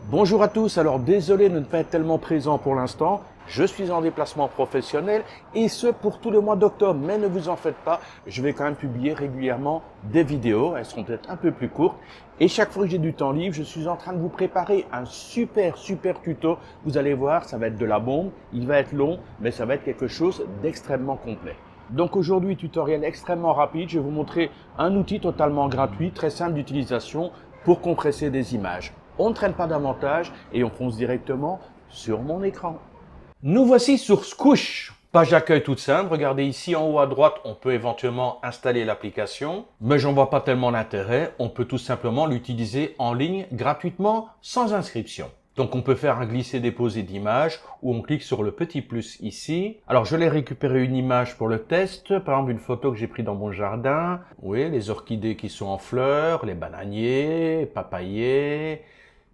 Bonjour à tous, alors désolé de ne pas être tellement présent pour l'instant, je suis en déplacement professionnel et ce pour tout le mois d'octobre, mais ne vous en faites pas, je vais quand même publier régulièrement des vidéos, elles seront peut-être un peu plus courtes et chaque fois que j'ai du temps libre, je suis en train de vous préparer un super tuto, vous allez voir, ça va être de la bombe, il va être long, mais ça va être quelque chose d'extrêmement complet. Donc aujourd'hui, tutoriel extrêmement rapide, je vais vous montrer un outil totalement gratuit, très simple d'utilisation pour compresser des images. On ne traîne pas davantage et on fonce directement sur mon écran. Nous voici sur Squoosh. Page d'accueil toute simple. Regardez ici en haut à droite, on peut éventuellement installer l'application. Mais j'en vois pas tellement l'intérêt. On peut tout simplement l'utiliser en ligne gratuitement sans inscription. Donc on peut faire un glisser-déposer d'images où on clique sur le petit plus ici. Alors je vais récupérer une image pour le test, par exemple une photo que j'ai prise dans mon jardin. Oui, les orchidées qui sont en fleurs, les bananiers, papayers.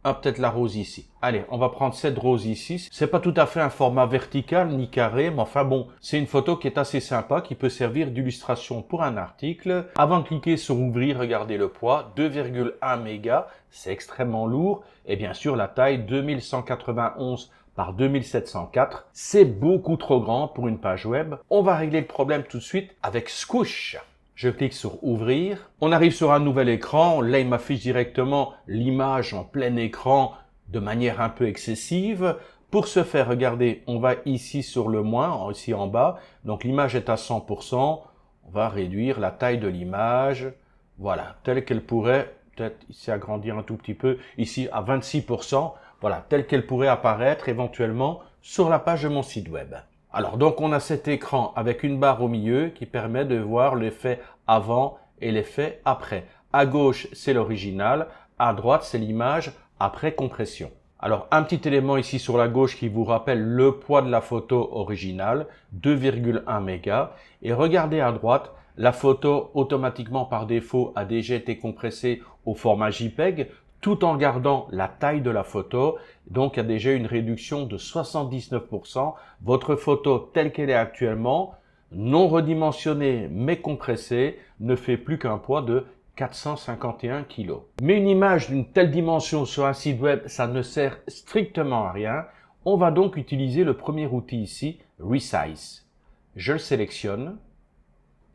Ah, peut-être la rose ici. Allez, on va prendre cette rose ici. C'est pas tout à fait un format vertical ni carré, mais enfin bon, c'est une photo qui est assez sympa, qui peut servir d'illustration pour un article. Avant de cliquer sur ouvrir, regardez le poids, 2,1 mégas, c'est extrêmement lourd. Et bien sûr, la taille 2191 par 2704, c'est beaucoup trop grand pour une page web. On va régler le problème tout de suite avec Squoosh. Je clique sur ouvrir. On arrive sur un nouvel écran. Là, il m'affiche directement l'image en plein écran de manière un peu excessive. Pour ce faire, regardez, on va ici sur le moins, ici en bas. Donc l'image est à 100%. On va réduire la taille de l'image. Voilà, telle qu'elle pourrait, peut-être ici agrandir un tout petit peu, ici à 26%. Voilà, telle qu'elle pourrait apparaître éventuellement sur la page de mon site web. Alors donc on a cet écran avec une barre au milieu qui permet de voir l'effet avant et l'effet après. À gauche c'est l'original, à droite c'est l'image après compression. Alors un petit élément ici sur la gauche qui vous rappelle le poids de la photo originale, 2,1 mégas. Et regardez à droite, la photo automatiquement par défaut a déjà été compressée au format JPEG, tout en gardant la taille de la photo. Donc, il y a déjà une réduction de 79%. Votre photo telle qu'elle est actuellement, non redimensionnée mais compressée, ne fait plus qu'un poids de 451 kg. Mais une image d'une telle dimension sur un site web, ça ne sert strictement à rien. On va donc utiliser le premier outil ici, Resize. Je le sélectionne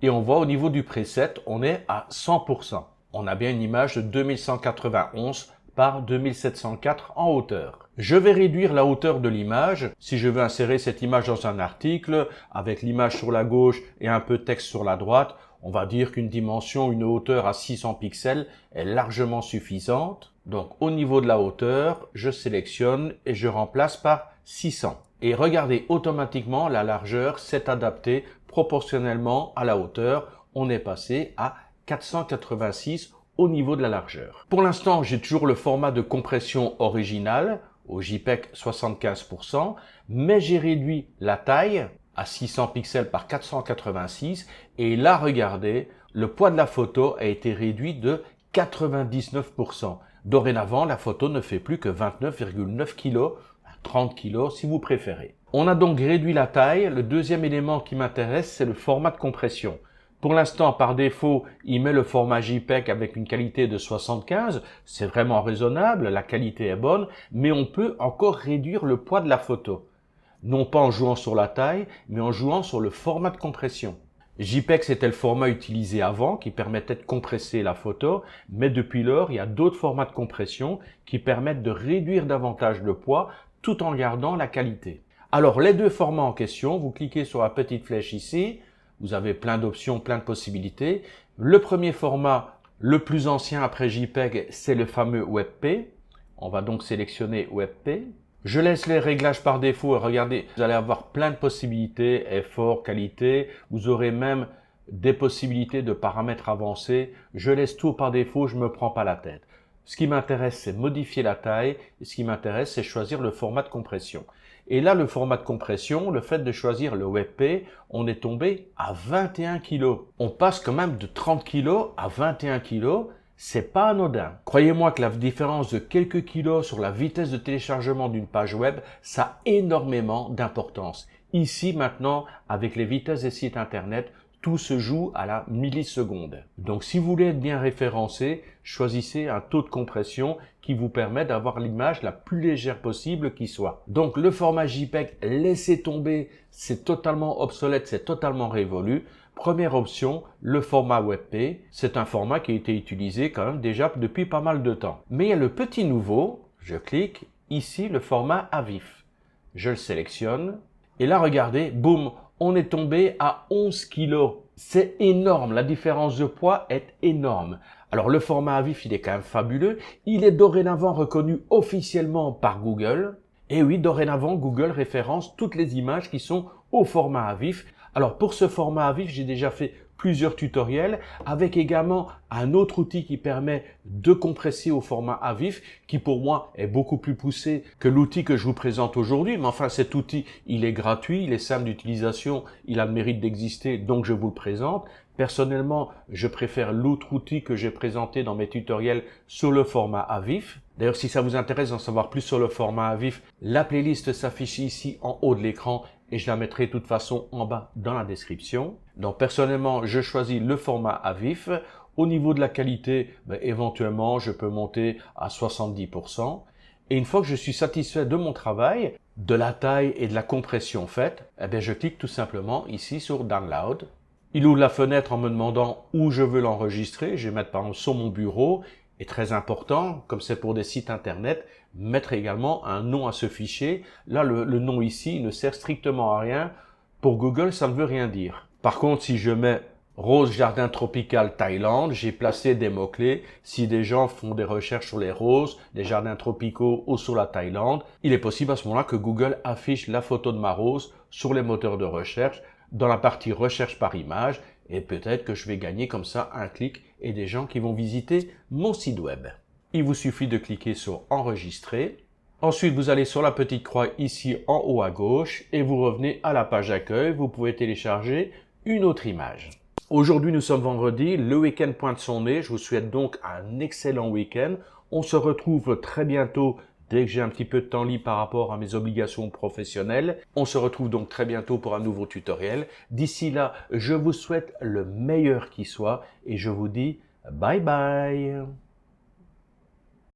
et on voit au niveau du preset, on est à 100%. On a bien une image de 2191 par 2704 en hauteur. Je vais réduire la hauteur de l'image. Si je veux insérer cette image dans un article, avec l'image sur la gauche et un peu de texte sur la droite, on va dire qu'une dimension, une hauteur à 600 pixels est largement suffisante. Donc au niveau de la hauteur, je sélectionne et je remplace par 600. Et regardez, automatiquement, la largeur s'est adaptée proportionnellement à la hauteur. On est passé à 486 au niveau de la largeur. Pour l'instant, j'ai toujours le format de compression original au JPEG 75%, mais j'ai réduit la taille à 600 pixels par 486 et là, regardez, le poids de la photo a été réduit de 99%. Dorénavant, la photo ne fait plus que 29,9 kg, 30 kg si vous préférez. On a donc réduit la taille. Le deuxième élément qui m'intéresse, c'est le format de compression. Pour l'instant, par défaut, il met le format JPEG avec une qualité de 75. C'est vraiment raisonnable, la qualité est bonne, mais on peut encore réduire le poids de la photo. Non pas en jouant sur la taille, mais en jouant sur le format de compression. JPEG, c'était le format utilisé avant, qui permettait de compresser la photo, mais depuis lors, il y a d'autres formats de compression qui permettent de réduire davantage le poids tout en gardant la qualité. Alors, les deux formats en question, vous cliquez sur la petite flèche ici. Vous avez plein d'options, plein de possibilités. Le premier format, le plus ancien après JPEG, c'est le fameux WebP. On va donc sélectionner WebP. Je laisse les réglages par défaut et regardez, vous allez avoir plein de possibilités, effort, qualité. Vous aurez même des possibilités de paramètres avancés. Je laisse tout par défaut, je ne me prends pas la tête. Ce qui m'intéresse, c'est modifier la taille. Et ce qui m'intéresse, c'est choisir le format de compression. Et là, le format de compression, le fait de choisir le WebP, on est tombé à 21 kg. On passe quand même de 30 kg à 21 kg. C'est pas anodin. Croyez-moi que la différence de quelques kilos sur la vitesse de téléchargement d'une page web, ça a énormément d'importance. Ici, maintenant, avec les vitesses des sites internet, Tout se joue à la milliseconde. Donc si vous voulez être bien référencé, choisissez un taux de compression qui vous permet d'avoir l'image la plus légère possible qui soit. Donc le format JPEG, laissez tomber, c'est totalement obsolète, c'est totalement révolu. Première option, le format WebP. C'est un format qui a été utilisé quand même déjà depuis pas mal de temps. Mais il y a le petit nouveau, je clique, ici le format AVIF. Je le sélectionne et là regardez, boum, on est tombé à 11 kg. C'est énorme, la différence de poids est énorme. Alors le format AVIF, il est quand même fabuleux. Il est dorénavant reconnu officiellement par Google. Et oui, dorénavant, Google référence toutes les images qui sont au format AVIF. Alors pour ce format AVIF, j'ai déjà fait plusieurs tutoriels avec également un autre outil qui permet de compresser au format AVIF qui pour moi est beaucoup plus poussé que l'outil que je vous présente aujourd'hui. Mais enfin cet outil, il est gratuit, il est simple d'utilisation, il a le mérite d'exister, donc je vous le présente. Personnellement, je préfère l'autre outil que j'ai présenté dans mes tutoriels sur le format AVIF. D'ailleurs, si ça vous intéresse d'en savoir plus sur le format AVIF, la playlist s'affiche ici en haut de l'écran et je la mettrai de toute façon en bas dans la description. Donc personnellement, je choisis le format AVIF. Au niveau de la qualité, éventuellement, je peux monter à 70%. Et une fois que je suis satisfait de mon travail, de la taille et de la compression faite, je clique tout simplement ici sur Download. Il ouvre la fenêtre en me demandant où je veux l'enregistrer. Je vais mettre par exemple sur mon bureau. Et très important, comme c'est pour des sites internet, mettre également un nom à ce fichier. Là, le nom ici il ne sert strictement à rien. Pour Google, ça ne veut rien dire. Par contre, si je mets rose jardin tropical Thaïlande, j'ai placé des mots-clés. Si des gens font des recherches sur les roses, les jardins tropicaux ou sur la Thaïlande, il est possible à ce moment-là que Google affiche la photo de ma rose sur les moteurs de recherche dans la partie recherche par image et peut-être que je vais gagner comme ça un clic et des gens qui vont visiter mon site web. Il vous suffit de cliquer sur enregistrer. Ensuite, vous allez sur la petite croix ici en haut à gauche et vous revenez à la page d'accueil. Vous pouvez télécharger une autre image. Aujourd'hui, nous sommes vendredi, le week-end pointe son nez. Je vous souhaite donc un excellent week-end. On se retrouve très bientôt dès que j'ai un petit peu de temps libre par rapport à mes obligations professionnelles. On se retrouve donc très bientôt pour un nouveau tutoriel. D'ici là, je vous souhaite le meilleur qui soit et je vous dis bye bye.